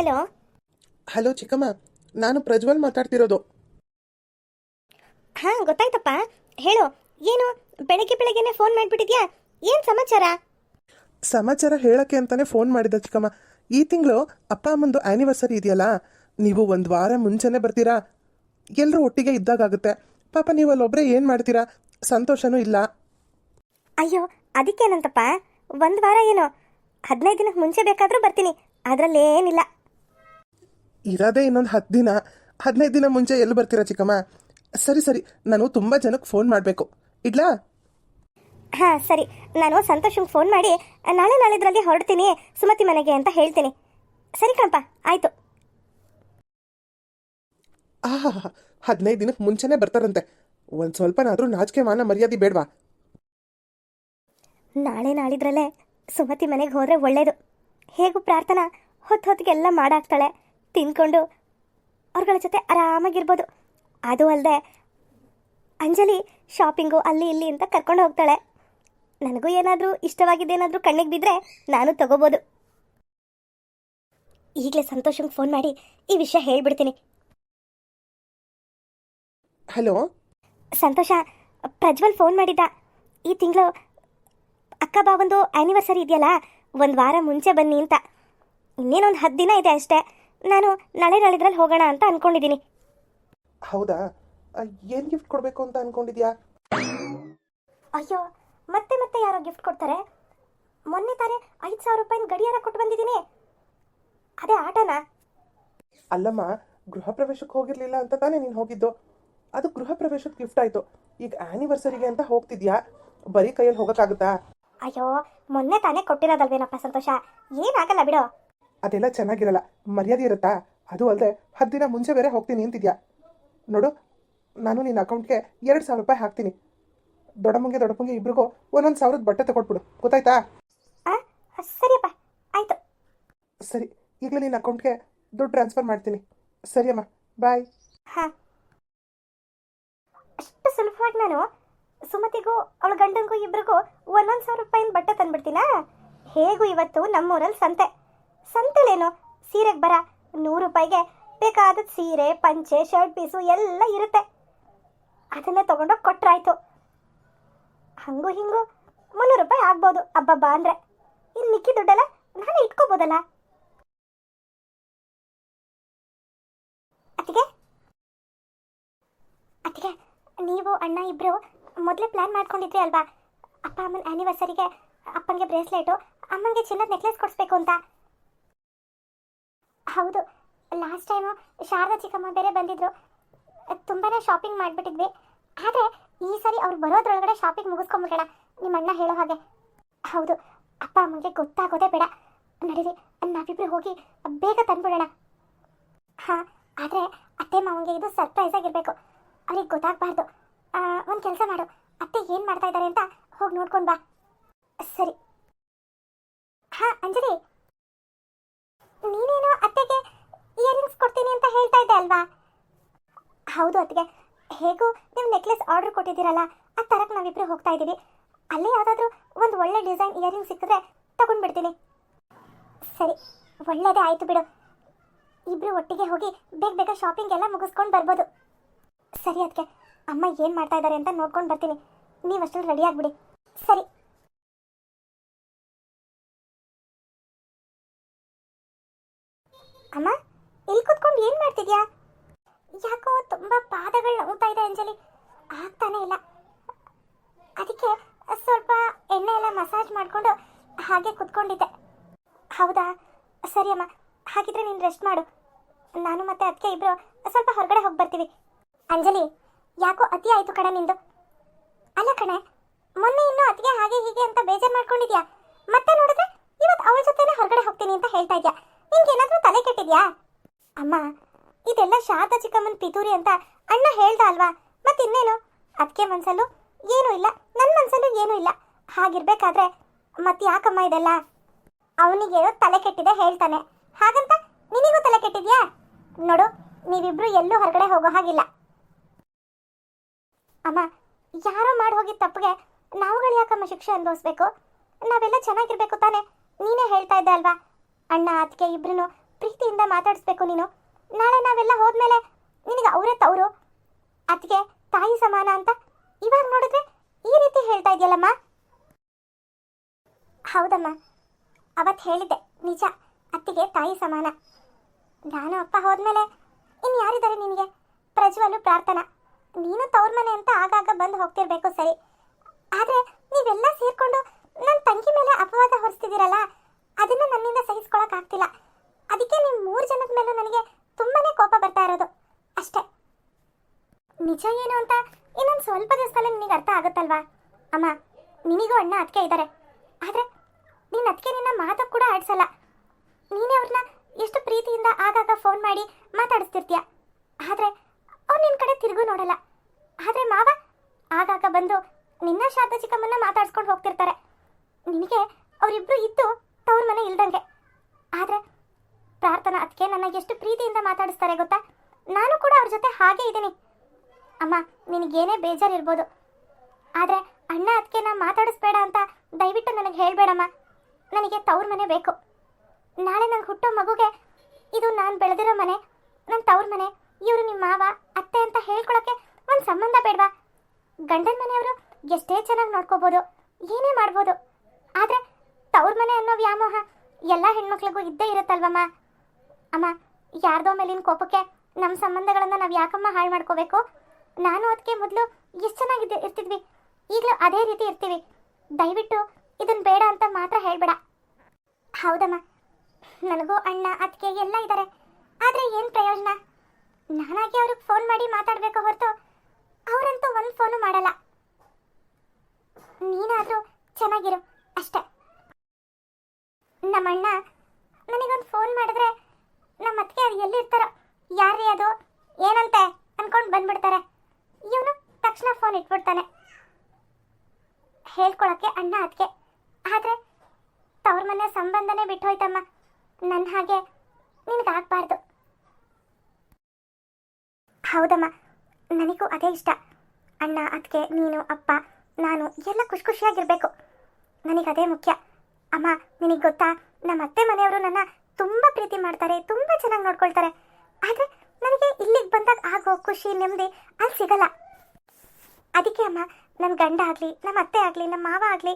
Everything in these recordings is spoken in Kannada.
ಹಲೋ. ಹಲೋ ಚಿಕ್ಕಮ್ಮ, ನಾನು ಪ್ರಜ್ವಲ್ ಮಾತಾಡ್ತಿರೋದು. ಹಾಂ ಗೊತ್ತಾಯ್ತಪ್ಪ, ಹೇಳು. ಏನು ಬೆಳಗ್ಗೆ ಬೆಳಗ್ಗೆನೆ ಫೋನ್ ಮಾಡಿಬಿಟ್ಟಿದ್ಯಾ? ಏನು ಸಮಾಚಾರ? ಸಮಾಚಾರ ಹೇಳಕ್ಕೆ ಅಂತಾನೆ ಫೋನ್ ಮಾಡಿದ ಚಿಕ್ಕಮ್ಮ. ಈ ತಿಂಗಳು ಅಪ್ಪ ಅಮ್ಮಂದು ಆ್ಯನಿವರ್ಸರಿ ಇದೆಯಲ್ಲ, ನೀವು ಒಂದು ವಾರ ಮುಂಚೆನೇ ಬರ್ತೀರಾ? ಎಲ್ಲರೂ ಒಟ್ಟಿಗೆ ಇದ್ದಾಗುತ್ತೆ. ಪಾಪ ನೀವು ಅಲ್ಲೊಬ್ಬರೇ ಏನು ಮಾಡ್ತೀರಾ? ಸಂತೋಷನೂ ಇಲ್ಲ. ಅಯ್ಯೋ, ಅದಕ್ಕೇನಂತಪ್ಪ, ಒಂದು ವಾರ ಏನೋ 15 ದಿನಕ್ಕೆ ಮುಂಚೆ ಬೇಕಾದರೂ ಬರ್ತೀನಿ, ಅದರಲ್ಲೇನಿಲ್ಲ. ಇರೋದೇ ಇನ್ನೊಂದು 10 ದಿನ, 15 ದಿನ ಮುಂಚೆ ಎಲ್ಲಿ ಬರ್ತೀರಾ ಚಿಕ್ಕಮ್ಮ? ಸರಿ ಸರಿ, ನಾನು ತುಂಬ ಜನಕ್ಕೆ ಫೋನ್ ಮಾಡಬೇಕು. ಇಡ್ಲಾ? ಹಾಂ ಸರಿ, ನಾನು ಸಂತೋಷಂಗೆ ಫೋನ್ ಮಾಡಿ ನಾಳಿದ್ರಲ್ಲಿ ಹೊರಡ್ತೀನಿ ಸುಮತಿ ಮನೆಗೆ ಅಂತ ಹೇಳ್ತೀನಿ. ಸರಿ ಕಣಪ್ಪ, ಆಯಿತು. ಆಹಾ, 15 ದಿನಕ್ಕೆ ಮುಂಚೆನೇ ಬರ್ತಾರಂತೆ. ಒಂದು ಸ್ವಲ್ಪನಾದರೂ ನಾಚಿಕೆ ಮಾನ ಮರ್ಯಾದೆ ಬೇಡವಾ? ನಾಳಿದ್ರಲ್ಲೇ ಸುಮತಿ ಮನೆಗೆ ಹೋದರೆ ಒಳ್ಳೇದು. ಹೇಗೂ ಪ್ರಾರ್ಥನಾ ಹೊತ್ತಿಗೆಲ್ಲ ಮಾಡಾಕ್ತಾಳೆ, ತಿನ್ಕೊಂಡು ಅವ್ರಗಳ ಜೊತೆ ಆರಾಮಾಗಿರ್ಬೋದು. ಅದು ಅಲ್ಲದೆ ಅಂಜಲಿ ಶಾಪಿಂಗು ಅಲ್ಲಿ ಇಲ್ಲಿ ಅಂತ ಕರ್ಕೊಂಡು ಹೋಗ್ತಾಳೆ. ನನಗೂ ಏನಾದರೂ ಇಷ್ಟವಾಗಿದ್ದೇನಾದರೂ ಕಣ್ಣಿಗೆ ಬಿದ್ದರೆ ನಾನು ತಗೋಬೋದು. ಈಗಲೇ ಸಂತೋಷಂಗೆ ಫೋನ್ ಮಾಡಿ ಈ ವಿಷಯ ಹೇಳ್ಬಿಡ್ತೀನಿ. ಹಲೋ ಸಂತೋಷ, ಪ್ರಜ್ವಲ್ ಫೋನ್ ಮಾಡಿದ್ದ. ಈ ತಿಂಗಳು ಅಕ್ಕ ಬಾವಂದು ಆ್ಯನಿವರ್ಸರಿ ಇದೆಯಲ್ಲ, ಒಂದು ವಾರ ಮುಂಚೆ ಬನ್ನಿ ಅಂತ. ಇನ್ನೇನೊಂದು 10 ದಿನ ಇದೆ ಅಷ್ಟೇ. ನಾನು ನಾಳಿದ್ರಲ್ಲಿ ಹೋಗೋಣ ಅಂತ ಅಂದ್ಕೊಂಡಿದ್ದೀನಿ. ಹೌದಾ? ಏನು ಗಿಫ್ಟ್ ಕೊಡಬೇಕು ಅಂತ ಅಂದ್ಕೊಂಡಿದ್ಯಾ? ಅಯ್ಯೋ, ಮತ್ತೆ ಯಾರೋ ಗಿಫ್ಟ್ ಕೊಡ್ತಾರೆ? ಮೊನ್ನೆ ತಾನೇ 5,000 ರೂಪಾಯಿನ ಗಡಿಯಾರ ಕೊಟ್ಟು ಬಂದಿದ್ದೀನಿ. ಅದೇ ಆಟನಾ? ಅಲ್ಲಮ್ಮ, ಗೃಹ ಪ್ರವೇಶಕ್ಕೆ ಹೋಗಿರ್ಲಿಲ್ಲ ಅಂತ ತಾನೇ ನೀನು ಹೋಗಿದ್ದು. ಅದು ಗೃಹ ಪ್ರವೇಶದ ಗಿಫ್ಟ್ ಆಯಿತು. ಈಗ ಆ್ಯನಿವರ್ಸರಿಗೆ ಅಂತ ಹೋಗ್ತಿದ್ಯಾ? ಬರೀ ಕೈಯಲ್ಲಿ ಹೋಗೋಕ್ಕಾಗುತ್ತಾ? ಅಯ್ಯೋ, ಮೊನ್ನೆ ತಾನೇ ಕೊಟ್ಟಿರೋದಲ್ವೇನಪ್ಪ ಸಂತೋಷ, ಏನಾಗಲ್ಲ ಬಿಡೋ. ಅದೆಲ್ಲ ಚೆನ್ನಾಗಿರಲ್ಲ, ಮರ್ಯಾದೆ ಇರುತ್ತಾ? ಅದು ಅಲ್ಲದೆ 10 ದಿನ ಮುಂಚೆ ಬೇರೆ ಹೋಗ್ತೀನಿ ಅಂತಿದ್ಯಾ. ನೋಡು, ನಾನು ನಿನ್ನ ಅಕೌಂಟ್ಗೆ 2,000 ರೂಪಾಯಿ ಹಾಕ್ತೀನಿ. ದೊಡ್ಡಮ್ಮಂಗೆ ಇಬ್ರಿಗೂ 1,000 ಬಟ್ಟೆ ತಗೊಟ್ಬಿಡು, ಗೊತ್ತಾಯ್ತಾ? ಸರಿಯಪ್ಪ, ಆಯಿತು. ಸರಿ, ಈಗಲೇ ನಿನ್ನ ಅಕೌಂಟ್ಗೆ ದುಡ್ಡು ಟ್ರಾನ್ಸ್ಫರ್ ಮಾಡ್ತೀನಿ. ಸರಿಯಮ್ಮ, ಬಾಯ್. ಹಾಂ, ಅಷ್ಟು ಸುಲಭವಾಗಿ ನಾನು ಸುಮತಿಗೂ ಅವಳ ಗಂಡಂಗೂ ಇಬ್ರಿಗೂ 1,000 ರೂಪಾಯಿನ ಬಟ್ಟೆ ತಂದ್ಬಿಡ್ತೀನಾ? ಹೇಗೂ ಇವತ್ತು ನಮ್ಮೂರಲ್ಲಿ ಸಂತೆಲೇನೋ ಸೀರೆಗೆ ಬರ 100 ರೂಪಾಯಿಗೆ ಬೇಕಾದ ಸೀರೆ, ಪಂಚೆ, ಶರ್ಟ್ ಪೀಸು ಎಲ್ಲ ಇರುತ್ತೆ. ಅದನ್ನೇ ತೊಗೊಂಡೋಗಿ ಕೊಟ್ರಾಯ್ತು. ಹಂಗೂ ಹಿಂಗೂ 300 ರೂಪಾಯಿ ಆಗ್ಬೋದು ಅಬ್ಬಬ್ಬ ಅಂದರೆ. ಇನ್ನು ಮಿಕ್ಕಿ ದುಡ್ಡೆಲ್ಲ ನಾನೇ ಇಟ್ಕೋಬೋದಲ್ಲ. ಅತ್ತಿಗೆ, ನೀವು ಅಣ್ಣ ಇಬ್ರು ಮೊದಲೇ ಪ್ಲಾನ್ ಮಾಡ್ಕೊಂಡಿದ್ರಿ ಅಲ್ವಾ? ಅಪ್ಪ ಅಮ್ಮನ ಆ್ಯನಿವರ್ಸರಿಗೆ ಅಪ್ಪನಿಗೆ ಬ್ರೇಸ್ಲೆಟು, ಅಮ್ಮನಿಗೆ ಚಿನ್ನದ ನೆಕ್ಲೆಸ್ ಕೊಡಿಸ್ಬೇಕು ಅಂತ. ಹೌದು, ಲಾಸ್ಟ್ ಟೈಮು ಶಾರದಾ ಚಿಕ್ಕಮ್ಮ ಬೇರೆ ಬಂದಿದ್ರು. ತುಂಬಾ ಶಾಪಿಂಗ್ ಮಾಡಿಬಿಟ್ಟಿದ್ವಿ. ಆದರೆ ಈ ಸಾರಿ ಅವ್ರು ಬರೋದ್ರೊಳಗಡೆ ಶಾಪಿಂಗ್ ಮುಗಿಸ್ಕೊಂಬಿಡೋಣ, ನಿಮ್ಮ ಅಣ್ಣ ಹೇಳೋ ಹಾಗೆ. ಹೌದು, ಅಪ್ಪ ಅಮ್ಮನಿಗೆ ಗೊತ್ತಾಗೋದೇ ಬೇಡ. ನಡೀರಿ, ನಾವಿಬ್ರು ಹೋಗಿ ಬೇಗ ತಂದ್ಬಿಡೋಣ. ಹಾಂ, ಆದರೆ ಅತ್ತೆ ಮಾವನಿಗೆ ಇದು ಸರ್ಪ್ರೈಸ್ ಆಗಿರಬೇಕು, ಅವ್ರಿಗೆ ಗೊತ್ತಾಗಬಾರ್ದು. ಒಂದು ಕೆಲಸ ಮಾಡು, ಅತ್ತೆ ಏನು ಮಾಡ್ತಾ ಇದ್ದಾರೆ ಅಂತ ಹೋಗಿ ನೋಡ್ಕೊಂಡು ಬಾ. ಸರಿ. ಹಾಂ ಅಂಜಲಿ, ನೀನೇನು ಅತ್ತೆಗೆ ಇಯರಿಂಗ್ಸ್ ಕೊಡ್ತೀನಿ ಅಂತ ಹೇಳ್ತಾ ಇದ್ದೆ ಅಲ್ವಾ? ಹೌದು ಅತ್ತಿಗೆ, ಹೇಗೂ ನೀವು ನೆಕ್ಲೆಸ್ ಆರ್ಡರ್ ಕೊಟ್ಟಿದ್ದೀರಲ್ಲ, ಆ ಥರಕ್ಕೆ ನಾವಿಬ್ಬರು ಹೋಗ್ತಾ ಇದ್ದೀವಿ. ಅಲ್ಲೇ ಯಾವುದಾದ್ರೂ ಒಂದು ಒಳ್ಳೆ ಡಿಸೈನ್ ಇಯರಿಂಗ್ ಸಿಕ್ಕಿದ್ರೆ ತಗೊಂಡ್ಬಿಡ್ತೀನಿ. ಸರಿ, ಒಳ್ಳೆಯದೇ ಆಯಿತು ಬಿಡು. ಇಬ್ಬರು ಒಟ್ಟಿಗೆ ಹೋಗಿ ಬೇಗ ಶಾಪಿಂಗ್ ಎಲ್ಲ ಮುಗಿಸ್ಕೊಂಡು ಬರ್ಬೋದು. ಸರಿ ಅದಕ್ಕೆ, ಅಮ್ಮ ಏನು ಮಾಡ್ತಾ ಇದ್ದಾರೆ ಅಂತ ನೋಡ್ಕೊಂಡು ಬರ್ತೀನಿ. ನೀವು ಅಷ್ಟರಲ್ಲಿ ರೆಡಿ ಆಗಿಬಿಡಿ. ಸರಿ. ಅಮ್ಮ, ಇಲ್ಲಿ ಕೂತ್ಕೊಂಡು ಏನು ಮಾಡ್ತಿದ್ಯಾ? ಯಾಕೋ ತುಂಬ ಪಾದಗಳು ನೋವ್ತಾ ಇದೆ ಅಂಜಲಿ, ಆಗ್ತಾನೆ ಇಲ್ಲ. ಅದಕ್ಕೆ ಸ್ವಲ್ಪ ಎಣ್ಣೆ ಎಲ್ಲ ಮಸಾಜ್ ಮಾಡಿಕೊಂಡು ಹಾಗೆ ಕೂತ್ಕೊಂಡಿದ್ದೆ. ಹೌದಾ? ಸರಿ ಅಮ್ಮ, ಹಾಗಿದ್ರೆ ನೀನು ರೆಸ್ಟ್ ಮಾಡು. ನಾನು ಮತ್ತೆ ಅದಕ್ಕೆ ಇಬ್ಬರು ಸ್ವಲ್ಪ ಹೊರಗಡೆ ಹೋಗಿ ಬರ್ತೀವಿ. ಅಂಜಲಿ, ಯಾಕೋ ಅತಿ ಆಯಿತು ಕಣೆ ನಿಂದು. ಅಲ್ಲ ಕಣೆ, ಮೊನ್ನೆ ಇನ್ನೂ ಅತಿಗೆ ಹಾಗೆ ಹೀಗೆ ಅಂತ ಬೇಜಾರು ಮಾಡ್ಕೊಂಡಿದ್ಯಾ, ಮತ್ತೆ ನೋಡಿದ್ರೆ ಇವತ್ತು ಅವಳ ಜೊತೆನೇ ಹೊರಗಡೆ ಹೋಗ್ತೀನಿ ಅಂತ ಹೇಳ್ತಾ ಇದ್ಯಾ. ನಿನ್ಗೇನಾದ್ರೂ ತಲೆ ಕೆಟ್ಟಿದ್ಯಾ? ಅಮ್ಮ, ಇದೆಲ್ಲ ಶಾರದಾ ಚಿಕ್ಕಮ್ಮನ ಪಿತೂರಿ ಅಂತ ಅಣ್ಣ ಹೇಳ್ದ ಅಲ್ವಾ, ಮತ್ತಿನ್ನೇನು? ಅದಕ್ಕೆ ಮನಸ್ಸಲ್ಲೂ ಏನೂ ಇಲ್ಲ, ನನ್ನ ಮನಸ್ಸಲ್ಲೂ ಏನೂ ಇಲ್ಲ. ಹಾಗಿರ್ಬೇಕಾದ್ರೆ ಮತ್ತೆ ಯಾಕಮ್ಮ ಇದೆಲ್ಲ? ಅವನಿಗೇನೋ ತಲೆ ಕೆಟ್ಟಿದೆ ಹೇಳ್ತಾನೆ, ಹಾಗಂತ ನಿನಗೂ ತಲೆ ಕೆಟ್ಟಿದ್ಯಾ? ನೋಡು, ನೀವಿಬ್ರು ಎಲ್ಲೂ ಹೊರಗಡೆ ಹೋಗೋ ಹಾಗಿಲ್ಲ. ಅಮ್ಮ, ಯಾರೋ ಮಾಡಿ ಹೋಗಿದ್ದ ತಪ್ಪಿಗೆ ನಾವುಗಳು ಯಾಕಮ್ಮ ಶಿಕ್ಷೆ ಅನುಭವಿಸ್ಬೇಕು? ನಾವೆಲ್ಲ ಚೆನ್ನಾಗಿರ್ಬೇಕು ತಾನೆ? ನೀನೇ ಹೇಳ್ತಾ ಇದ್ದೆ ಅಲ್ವಾ, ಅಣ್ಣ ಅದಕ್ಕೆ ಇಬ್ರು ಪ್ರೀತಿಯಿಂದ ಮಾತಾಡಿಸ್ಬೇಕು ನೀನು. ನಾಳೆ ನಾವೆಲ್ಲ ಹೋದ್ಮೇಲೆ ನಿನಗೆ ಅವರೇ ತವರು, ಅದಕ್ಕೆ ತಾಯಿ ಸಮಾನ ಅಂತ ಇವಾಗ ನೋಡಿದ್ರೆ ಈ ರೀತಿ ಹೇಳ್ತಾ ಇದೆಯಲ್ಲಮ್ಮ. ಹೌದಮ್ಮ, ಅವತ್ತು ಹೇಳಿದ್ದೆ ನಿಜ, ಅತ್ತಿಗೆ ತಾಯಿ ಸಮಾನ. ನಾನು ಅಪ್ಪ ಹೋದ್ಮೇಲೆ ಇನ್ನು ಯಾರಿದ್ದಾರೆ ನಿನಗೆ? ಪ್ರಜ್ವಲು, ಪ್ರಾರ್ಥನಾ. ನೀನು ತವ್ರ ಮನೆ ಅಂತ ಆಗಾಗ ಬಂದು ಹೋಗ್ತಿರ್ಬೇಕು ಸರಿ, ಆದರೆ ನೀವೆಲ್ಲ ಸೇರ್ಕೊಂಡು ನನ್ನ ತಂಗಿ ಮೇಲೆ ಅಪವಾದ ಹೊರಿಸ್ತಿದ್ದೀರಲ್ಲ, ಅದನ್ನು ನನ್ನಿಂದ ಸಹಿಸ್ಕೊಳಕ್ಕಾಗ್ತಿಲ್ಲ. ಅದಕ್ಕೆ ನಿಮ್ಮ 3 ಜನದ ಮೇಲೂ ನನಗೆ ತುಂಬಾನೇ ಕೋಪ ಬರ್ತಾ ಇರೋದು ಅಷ್ಟೇ. ನಿಜ ಏನು ಅಂತ ಇನ್ನೊಂದು ಸ್ವಲ್ಪ ದಿವಸದಲ್ಲಿ ನಿನಗೆ ಅರ್ಥ ಆಗುತ್ತಲ್ವಾ ಅಮ್ಮ? ನಿನಗೂ ಅಣ್ಣ ಅದಕ್ಕೆ ಇದ್ದಾರೆ, ಆದರೆ ನೀನು ಅದಕ್ಕೆ ನಿನ್ನ ಮಾತು ಕೂಡ ಆಡಿಸಲ್ಲ. ನೀನೇ ಅವ್ರನ್ನ ಎಷ್ಟು ಪ್ರೀತಿಯಿಂದ ಆಗಾಗ ಫೋನ್ ಮಾಡಿ ಮಾತಾಡಿಸ್ತಿರ್ತೀಯ, ಆದರೆ ಅವ್ರು ನಿನ್ನ ಕಡೆ ತಿರುಗು ನೋಡಲ್ಲ. ಆದರೆ ಮಾವ ಆಗಾಗ ಬಂದು ನಿನ್ನ ಶಾರದಾ ಚಿಕ್ಕಮ್ಮನ್ನ ಮಾತಾಡ್ಸ್ಕೊಂಡು ಹೋಗ್ತಿರ್ತಾರೆ. ನಿನಗೆ ಅವರಿಬ್ರು ಇದ್ದು ತವ್ರ ಮನೆ ಇಲ್ದಂಗೆ. ಆದರೆ ಪ್ರಾರ್ಥನಾ ಅದಕ್ಕೆ ನನ್ನ ಎಷ್ಟು ಪ್ರೀತಿಯಿಂದ ಮಾತಾಡಿಸ್ತಾರೆ ಗೊತ್ತಾ? ನಾನು ಕೂಡ ಅವ್ರ ಜೊತೆ ಹಾಗೇ ಇದ್ದೀನಿ ಅಮ್ಮ. ನಿನಗೇನೇ ಬೇಜಾರಿರ್ಬೋದು, ಆದರೆ ಅಣ್ಣ ಅದಕ್ಕೆ ನಾ ಮಾತಾಡಿಸ್ಬೇಡ ಅಂತ ದಯವಿಟ್ಟು ನನಗೆ ಹೇಳಬೇಡಮ್ಮ. ನನಗೆ ತವ್ರ ಮನೆ ಬೇಕು. ನಾಳೆ ನಂಗೆ ಹುಟ್ಟೋ ಮಗುಗೆ ಇದು ನಾನು ಬೆಳೆದಿರೋ ಮನೆ, ನನ್ನ ತವ್ರ ಮನೆ, ಇವರು ನಿಮ್ಮ ಮಾವ ಅತ್ತೆ ಅಂತ ಹೇಳ್ಕೊಳಕ್ಕೆ ಒಂದು ಸಂಬಂಧ ಬೇಡವಾ? ಗಂಡನ ಮನೆಯವರು ಎಷ್ಟೇ ಚೆನ್ನಾಗಿ ನೋಡ್ಕೋಬೋದು, ಏನೇ ಮಾಡ್ಬೋದು, ಆದರೆ ತವ್ರ ಮನೆ ಅನ್ನೋ ವ್ಯಾಮೋಹ ಎಲ್ಲ ಹೆಣ್ಮಕ್ಳಿಗೂ ಇದ್ದೇ ಇರುತ್ತಲ್ವಮ್ಮ. ಅಮ್ಮ, ಯಾರ್ದೋ ಮೇಲಿನ ಕೋಪಕ್ಕೆ ನಮ್ಮ ಸಂಬಂಧಗಳನ್ನು ನಾವು ಯಾಕಮ್ಮ ಹಾಳು ಮಾಡ್ಕೋಬೇಕು? ನಾನು ಅದಕ್ಕೆ ಮೊದಲು ಎಷ್ಟು ಚೆನ್ನಾಗಿ ಇರ್ತಿದ್ವಿ, ಈಗಲೂ ಅದೇ ರೀತಿ ಇರ್ತೀವಿ. ದಯವಿಟ್ಟು ಇದನ್ನು ಬೇಡ ಅಂತ ಮಾತ್ರ ಹೇಳಬೇಡ. ಹೌದಮ್ಮ, ನನಗೂ ಅಣ್ಣ ಅದಕ್ಕೆ ಎಲ್ಲ ಇದ್ದಾರೆ, ಆದರೆ ಏನು ಪ್ರಯೋಜನ? ನಾನಾಗಿ ಅವ್ರಿಗೆ ಫೋನ್ ಮಾಡಿ ಮಾತಾಡಬೇಕು ಹೊರತು ಅವರಂತೂ ಒಂದು ಫೋನು ಮಾಡಲ್ಲ. ನೀನಾದರೂ ಚೆನ್ನಾಗಿರು ಅಷ್ಟೇ. ನಮ್ಮಣ್ಣ ನನಗೊಂದು ಫೋನ್ ಮಾಡಿದ್ರೆ ನಮ್ಮ ಅತ್ತಿಗೆ ಅದು ಎಲ್ಲಿರ್ತಾರೋ, ಯಾರೇ ಅದು ಏನಂತೆ ಅನ್ಕೊಂಡು ಬಂದ್ಬಿಡ್ತಾರೆ. ಇವನು ತಕ್ಷಣ ಫೋನ್ ಇಟ್ಬಿಡ್ತಾನೆ. ಹೇಳ್ಕೊಳಕ್ಕೆ ಅಣ್ಣ ಅದಕ್ಕೆ, ಆದರೆ ತವ್ರ ಮನೆ ಸಂಬಂಧನೇ ಬಿಟ್ಟು ಹೋಯ್ತಮ್ಮ. ನನ್ನ ಹಾಗೆ ನಿನಗಾಗಬಾರ್ದು. ಹೌದಮ್ಮ, ನನಗೂ ಅದೇ ಇಷ್ಟ. ಅಣ್ಣ ಅದಕ್ಕೆ ನೀನು ಅಪ್ಪ ನಾನು ಎಲ್ಲ ಖುಷಿ ಖುಷಿಯಾಗಿರಬೇಕು. ನನಗದೇ ಮುಖ್ಯ. ಅಮ್ಮ, ನಿನಗೆ ಗೊತ್ತಾ, ನಮ್ಮ ಅತ್ತೆ ಮನೆಯವರು ನನ್ನ ತುಂಬ ಪ್ರೀತಿ ಮಾಡ್ತಾರೆ, ತುಂಬ ಚೆನ್ನಾಗಿ ನೋಡ್ಕೊಳ್ತಾರೆ. ಆದರೆ ನನಗೆ ಇಲ್ಲಿಗೆ ಬಂದಾಗ ಆಗೋ ಖುಷಿ ನೆಮ್ಮದಿ ಅಲ್ಲಿ ಸಿಗಲ್ಲ. ಅದಕ್ಕೆ ಅಮ್ಮ, ನನ್ನ ಗಂಡ ಆಗಲಿ, ನಮ್ಮ ಅತ್ತೆ ಆಗಲಿ, ನಮ್ಮ ಮಾವ ಆಗಲಿ,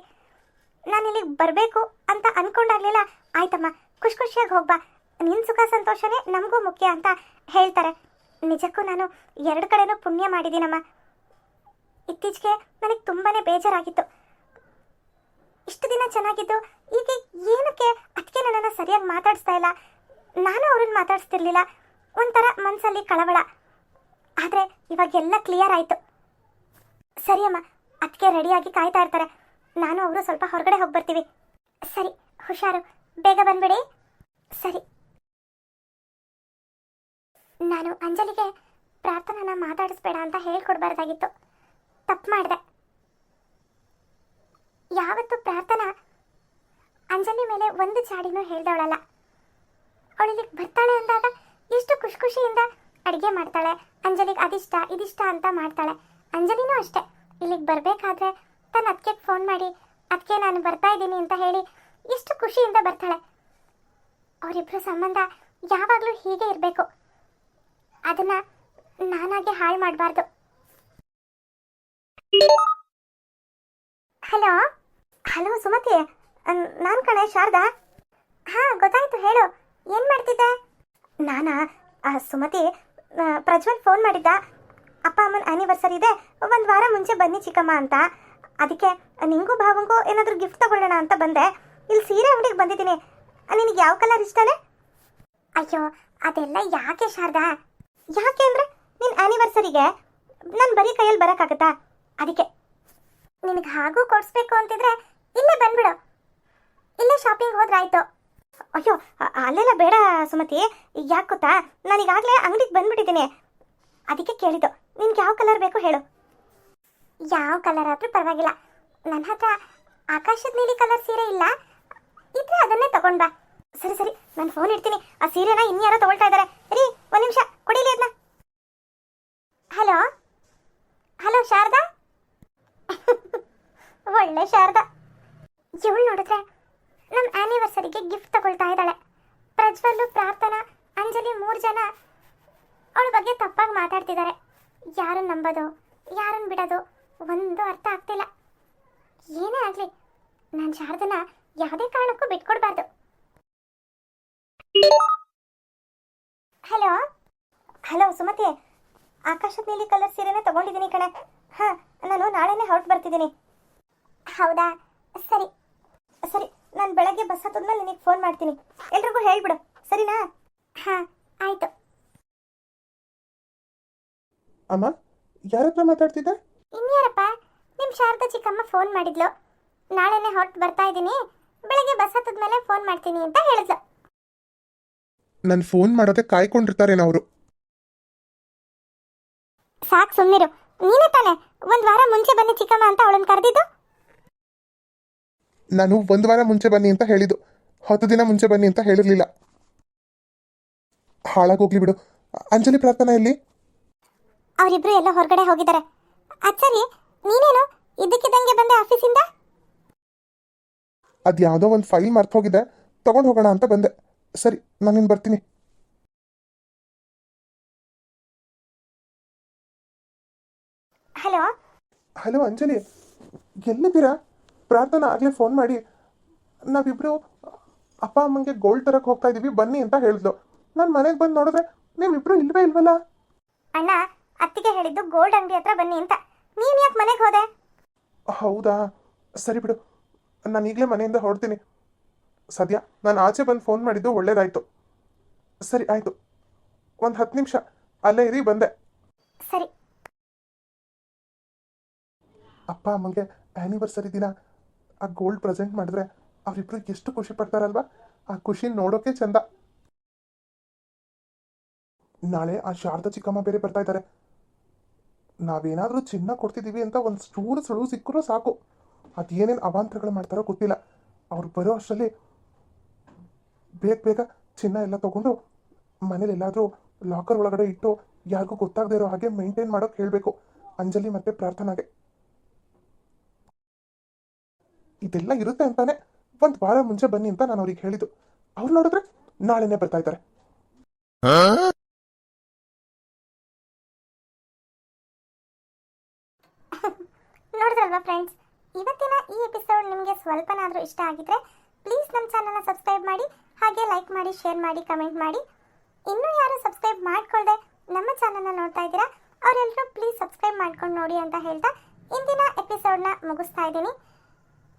ನಾನು ಇಲ್ಲಿಗೆ ಬರಬೇಕು ಅಂತ ಅಂದ್ಕೊಂಡಾಗಲಿಲ್ಲ. ಆಯ್ತಮ್ಮ, ಖುಷಿ ಖುಷಿಯಾಗಿ ಹೋಗ್ಬಾ, ನಿನ್ನ ಸುಖ ಸಂತೋಷನೇ ನಮಗೂ ಮುಖ್ಯ ಅಂತ ಹೇಳ್ತಾರೆ. ನಿಜಕ್ಕೂ ನಾನು 2 ಕಡೆನೂ ಪುಣ್ಯ ಮಾಡಿದ್ದೀನಮ್ಮ. ಇತ್ತೀಚೆಗೆ ನನಗೆ ತುಂಬಾ ಬೇಜಾರಾಗಿತ್ತು. ಇಷ್ಟು ದಿನ ಚೆನ್ನಾಗಿದ್ದು ಈಗ ಏನಕ್ಕೆ ಅದಕ್ಕೆ ನನ್ನನ್ನು ಸರಿಯಾಗಿ ಮಾತಾಡಿಸ್ತಾ ಇಲ್ಲ, ನಾನು ಅವ್ರನ್ನ ಮಾತಾಡಿಸ್ತಿರ್ಲಿಲ್ಲ. ಒಂಥರ ಮನಸ್ಸಲ್ಲಿ ಕಳವಳ. ಆದರೆ ಇವಾಗೆಲ್ಲ ಕ್ಲಿಯರ್ ಆಯಿತು. ಸರಿ ಅಮ್ಮ, ಅದಕ್ಕೆ ರೆಡಿಯಾಗಿ ಕಾಯ್ತಾ ಇರ್ತಾರೆ. ನಾನು ಅವರು ಸ್ವಲ್ಪ ಹೊರಗಡೆ ಹೋಗಿ ಬರ್ತೀವಿ. ಸರಿ, ಹುಷಾರು, ಬೇಗ ಬಂದ್ಬಿಡಿ. ಸರಿ. ನಾನು ಅಂಜಲಿಗೆ ಪ್ರಾರ್ಥನಾನ ಮಾತಾಡಿಸ್ಬೇಡ ಅಂತ ಹೇಳ್ಕೊಡ್ಬಾರ್ದಾಗಿತ್ತು, ತಪ್ಪು ಮಾಡಿದೆ. ಯಾವತ್ತು ಪ್ರಾರ್ಥನಾ ಅಂಜಲಿ ಮೇಲೆ ಒಂದು ಚಾಡಿನೂ ಹೇಳ್ದವಳಲ್ಲ. ಅವಳಿಗೆ ಬರ್ತಾಳೆ ಅಂದಾಗ ಎಷ್ಟು ಖುಷಿ ಖುಷಿಯಿಂದ ಅಡುಗೆ ಮಾಡ್ತಾಳೆ. ಅಂಜಲಿಗೆ ಅದಿಷ್ಟ ಇದಿಷ್ಟ ಅಂತ ಮಾಡ್ತಾಳೆ. ಅಂಜಲಿನೂ ಅಷ್ಟೇ, ಇಲ್ಲಿಗೆ ಬರಬೇಕಾದ್ರೆ ತನ್ನ ಅದಕ್ಕೆ ಫೋನ್ ಮಾಡಿ ಅದಕ್ಕೆ ನಾನು ಬರ್ತಾ ಇದ್ದೀನಿ ಅಂತ ಹೇಳಿ ಎಷ್ಟು ಖುಷಿಯಿಂದ ಬರ್ತಾಳೆ. ಅವರಿಬ್ಬರ ಸಂಬಂಧ ಯಾವಾಗಲೂ ಹೀಗೆ ಇರಬೇಕು, ಅದನ್ನ ನಾನಾಗೆ ಹಾಳು ಮಾಡಬಾರ್ದು. ಹಲೋ ಹಲೋ ಸುಮತಿ, ನಾನು ಕಣೆ ಶಾರದಾ. ಹಾಂ ಗೊತ್ತಾಯ್ತು, ಹೇಳು, ಏನು ಮಾಡ್ತಿದ್ದೆ? ನಾನಾ ಸುಮತಿ, ಪ್ರಜ್ವಲ್ ಫೋನ್ ಮಾಡಿದ್ದ, ಅಪ್ಪ ಅಮ್ಮನ ಆ್ಯನಿವರ್ಸರಿ ಇದೆ, 1 ವಾರ ಮುಂಚೆ ಬನ್ನಿ ಚಿಕ್ಕಮ್ಮ ಅಂತ. ಅದಕ್ಕೆ ನಿಂಗೂ ಭಾವಂಗೂ ಏನಾದರೂ ಗಿಫ್ಟ್ ತಗೊಳ್ಳೋಣ ಅಂತ ಬಂದೆ. ಇಲ್ಲಿ ಸೀರೆ ಅಂಗಡಿಗೆ ಬಂದಿದ್ದೀನಿ. ನಿನಗೆ ಯಾವ ಕಲರ್ ಇಷ್ಟನೇ? ಅಯ್ಯೋ ಅದೆಲ್ಲ ಯಾಕೆ ಶಾರದಾ? ಯಾಕೆ ಅಂದರೆ ನಿನ್ನ ಆ್ಯನಿವರ್ಸರಿಗೆ ನಾನು ಬರೀ ಕೈಯಲ್ಲಿ ಬರೋಕ್ಕಾಗತ್ತಾ? ಅದಕ್ಕೆ ನಿನಗೆ ಹಾಗೂ ಕೊಡಿಸ್ಬೇಕು ಅಂತಿದ್ರೆ ಇಲ್ಲೇ ಬಂದ್ಬಿಡು, ಇಲ್ಲೇ ಶಾಪಿಂಗ್ ಹೋದ್ರಾಯ್ತು. ಅಯ್ಯೋ ಅಲ್ಲೆಲ್ಲ ಬೇಡ ಸುಮತಿ, ಯಾಕೆ ಗೊತ್ತಾ, ನಾನೀಗಾಗಲೇ ಅಂಗಡಿಗೆ ಬಂದ್ಬಿಟ್ಟಿದ್ದೀನಿ. ಅದಕ್ಕೆ ಕೇಳಿದ್ದು, ನಿನ್ಗೆ ಯಾವ ಕಲರ್ ಬೇಕು ಹೇಳು. ಯಾವ ಕಲರ್ ಆದರೂ ಪರವಾಗಿಲ್ಲ, ನನ್ನ ಹತ್ರ ಆಕಾಶದ ನೀಲಿ ಕಲರ್ ಸೀರೆ ಇಲ್ಲ, ಇದ್ರೆ ಅದನ್ನೇ ತಗೊಂಡ್ ಬಾ. ಸರಿ ಸರಿ, ನಾನು ಫೋನ್ ಇಡ್ತೀನಿ. ಆ ಸೀರೆನ ಇನ್ಯಾರೋ ತಗೊಳ್ತಾ ಇದ್ದಾರೆ. ರೀ, 1 ನಿಮಿಷ ಕೊಡಿಲಿ ಅದನ್ನ. Hello hello Sharada. ಒಳ್ಳೆ ಶಾರದಾ, ಇವಳು ನೋಡಿದ್ರೆ ನಮ್ಮ ಆ್ಯನಿವರ್ಸರಿಗೆ ಗಿಫ್ಟ್ ತಗೊಳ್ತಾ ಇದ್ದಾಳೆ. ಪ್ರಜ್ವಲ್ಲು, ಪ್ರಾರ್ಥನಾ, ಅಂಜಲಿ 3 ಜನ ಅವಳ ಬಗ್ಗೆ ತಪ್ಪಾಗಿ ಮಾತಾಡ್ತಿದ್ದಾರೆ. ಯಾರನ್ನು ನಂಬೋದು, ಯಾರನ್ನು ಬಿಡೋದು ಒಂದು ಅರ್ಥ ಆಗ್ತಿಲ್ಲ. ಏನೇ ಆಗಲಿ ನಾನು ಶಾರದನ ಯಾವುದೇ ಕಾರಣಕ್ಕೂ ಬಿಟ್ಕೊಡ್ಬಾರ್ದು. ಹಲೋ ಹಲೋ ಸುಮತಿ, ಆಕಾಶದ ನೀಲಿ ಕಲರ್ ಸೀರೆನೇ ತಗೊಂಡಿದ್ದೀನಿ ಕಣೆ. ಹಾಂ, ನಾನು ನಾಳೆನೇ ಹೊರಟು ಬರ್ತಿದ್ದೀನಿ. ಹೌದಾ, ಸರಿ ಸರಿ, ನಾನು ಬೆಳಗ್ಗೆ ಬಸ್ ಹತ್ತದ್ಮೇಲೆ ನಿನಗೆ ಫೋನ್ ಮಾಡ್ತೀನಿ. ಎಲ್ರಿಗೂ ಹೇಳ್ಬಿಡು, ಸರಿನಾ? ಹಾಂ ಆಯಿತು. ಅಮ್ಮ, ಯಾರ ಹತ್ರ ಮಾತಾಡ್ತಿದ್ದೆ? ಇನ್ಯಾರಪ್ಪ, ನಿಮ್ಮ ಶಾರದಾ ಚಿಕ್ಕಮ್ಮ ಫೋನ್ ಮಾಡಿದ್ಲು. ನಾಳೆನೇ ಹೊರಟು ಬರ್ತಾ ಇದ್ದೀನಿ, ಬೆಳಗ್ಗೆ ಬಸ್ ಹತ್ತದ್ಮೇಲೆ ಫೋನ್ ಮಾಡ್ತೀನಿ ಅಂತ ಹೇಳಿದ್ಲು. ನನ್ನ ಫೋನ್ ಮಾಡೋದೇ ಕಾಯ್ಕೊಂಡಿರ್ತಾರೇನೋ ಅವರು. ಸಾಕು ಸುಮ್ಮನಿರು. ನೀನೇ ತಾನೆ ಒಂದು ವಾರ ಮುಂಚೆ ಬನ್ನಿ ಚಿಕ್ಕಮ್ಮ ಅಂತ ಅವಳನ್ನು ಕರೆದಿದ್ದು. ನಾನು 1 ವಾರ ಮುಂಚೆ ಬನ್ನಿ ಅಂತ ಹೇಳಿದ್ದು, 10 ದಿನ ಮುಂಚೆ ಬನ್ನಿ ಅಂತ ಹೇಳಿರಲಿಲ್ಲ. ಹಾಳಾಗೋಗ್ಲಿ ಬಿಡು. ಅಂಜಲಿ, ಪ್ರಾರ್ಥನಾ ಎಲ್ಲಿ? ಅವರಿಬ್ರು ಎಲ್ಲ ಹೊರಗಡೆ ಹೋಗಿದ್ದಾರೆ. ಅಚ್ಚರಿ, ನೀನೇನು ಇದ್ದಕ್ಕಿದ್ದಂಗೆ ಬಂದೆ ಆಫೀಸಿಂದ? ಅದು ಯಾವುದೋ ಒಂದು ಫೈಲ್ ಮರ್ತು ಹೋಗಿದೆ, ತಗೊಂಡು ಹೋಗೋಣ ಅಂತ ಬಂದೆ. ಸರಿ, ನಾನಿನ್ನು ಬರ್ತೀನಿ. ಹಲೋ ಹಲೋ ಅಂಜಲಿ, ಎಲ್ಲಿದ್ದೀರಾ? ಪ್ರಾರ್ಥನಾ ಆಗಲೇ ಫೋನ್ ಮಾಡಿ ನಾವಿಬ್ಬರು ಅಪ್ಪ ಅಮ್ಮಂಗೆ ಗೋಲ್ಡ್ ತರಕ್ಕೆ ಹೋಗ್ತಾ ಇದ್ದೀವಿ ಬನ್ನಿ ಅಂತ ಹೇಳಿದ್ಲು. ನಾನು ಮನೆಗೆ ಬಂದು ನೋಡಿದ್ರೆ ನೀವಿಬ್ಬರು ಇಲ್ವೇ ಇಲ್ವಲ್ಲ. ಅಣ್ಣ, ಅತ್ತಿಗೆ ಹೇಳಿದ್ದು ಗೋಲ್ಡ್ ಅಂಗಡಿ ಹತ್ರ ಬನ್ನಿ ಅಂತ. ನೀನು ಯಾಕೆ ಮನೆಗೆ ಹೋದೆ? ಹೌದಾ, ಸರಿ ಬಿಡು, ನಾನು ಈಗಲೇ ಮನೆಯಿಂದ ಹೊರಡ್ತೀನಿ. ಸದ್ಯ ನಾನು ಆಚೆ ಬಂದು ಫೋನ್ ಮಾಡಿದ್ದು ಒಳ್ಳೇದಾಯಿತು. ಸರಿ ಆಯಿತು, ಒಂದು 10 ನಿಮಿಷ ಅಲ್ಲೇ ಇರಿ, ಬಂದೆ. ಸರಿ. ಅಪ್ಪ ಅಮ್ಮಂಗೆ ಆ್ಯನಿವರ್ಸರಿ ದಿನ ಆ ಗೋಲ್ಡ್ ಪ್ರೆಸೆಂಟ್ ಮಾಡಿದ್ರೆ ಅವರಿಬ್ರು ಎಷ್ಟು ಖುಷಿ ಪಡ್ತಾರಲ್ವಾ? ಆ ಖುಷಿ ನೋಡೋಕೆ ಚಂದ. ನಾಳೆ ಆ ಶಾರದಾ ಚಿಕ್ಕಮ್ಮ ಬೇರೆ ಬರ್ತಾ ಇದ್ದಾರೆ. ನಾವೇನಾದರೂ ಚಿನ್ನ ಕೊಡ್ತಿದ್ದೀವಿ ಅಂತ ಒಂದು ಚೂರು ಸುಳು ಸಿಕ್ಕರೂ ಸಾಕು, ಅದೇನೇನು ಅವಾಂತರಗಳು ಮಾಡ್ತಾರೋ ಗೊತ್ತಿಲ್ಲ. ಅವ್ರು ಬರೋ ಅಷ್ಟರಲ್ಲಿ ಬೇಗ ಬೇಗ ಚಿನ್ನ ಎಲ್ಲ ತಗೊಂಡು ಮನೇಲಿ ಎಲ್ಲಾದರೂ ಲಾಕರ್ ಒಳಗಡೆ ಇಟ್ಟು ಯಾರಿಗೂ ಗೊತ್ತಾಗದೇ ಇರೋ ಹಾಗೆ ಮೇಂಟೈನ್ ಮಾಡೋಕೆ ಹೇಳಬೇಕು ಅಂಜಲಿ ಮತ್ತು ಪ್ರಾರ್ಥನಾಗೆ. ಇದೆಲ್ಲ ಇರುತ್ತೆ ಅಂತಾನೆ 1 ವಾರ ಮುಂಚೆ ಬನ್ನಿ ಅಂತ ನಾನು ಅವ್ರಿಗೆ ಹೇಳಿದ್ದು. ಅವ್ರು ನೋಡಿದ್ರೆ ನಾಳೆನೇ ಬರ್ತಾ ಇದ್ದಾರೆ. ನೋಡಿದ್ರಲ್ವಾ ಫ್ರೆಂಡ್ಸ್, ಇವತ್ತಿನ ಈ ಎಪಿಸೋಡ್ ನಿಮಗೆ ಸ್ವಲ್ಪನಾದರೂ ಇಷ್ಟ ಆಗಿದ್ರೆ ಪ್ಲೀಸ್ ನಮ್ಮ ಚಾನಲ್ನ ಸಬ್ಸ್ಕ್ರೈಬ್ ಮಾಡಿ, ಹಾಗೆ ಲೈಕ್ ಮಾಡಿ, ಶೇರ್ ಮಾಡಿ, ಕಮೆಂಟ್ ಮಾಡಿ. ಇನ್ನೂ ಯಾರು ಸಬ್ಸ್ಕ್ರೈಬ್ ಮಾಡ್ಕೊಳ್ದೆ ನಮ್ಮ ಚಾನಲ್ನ ನೋಡ್ತಾ ಇದ್ದೀರಾ ಅವರೆಲ್ಲರೂ ಪ್ಲೀಸ್ ಸಬ್ಸ್ಕ್ರೈಬ್ ಮಾಡ್ಕೊಂಡು ನೋಡಿ ಅಂತ ಹೇಳ್ತಾ ಇಂದಿನ ಎಪಿಸೋಡ್ನ ಮುಗಿಸ್ತಾ ಇದ್ದೀನಿ.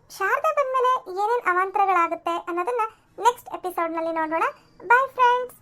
ಶಾರದಾ ಬಂದಮೇಲೆ ಏನೇನು ಅವಾಂತರಗಳಾಗುತ್ತೆ ಅನ್ನೋದನ್ನ ನೆಕ್ಸ್ಟ್ ಎಪಿಸೋಡ್ನಲ್ಲಿ ನೋಡೋಣ. Bye friends.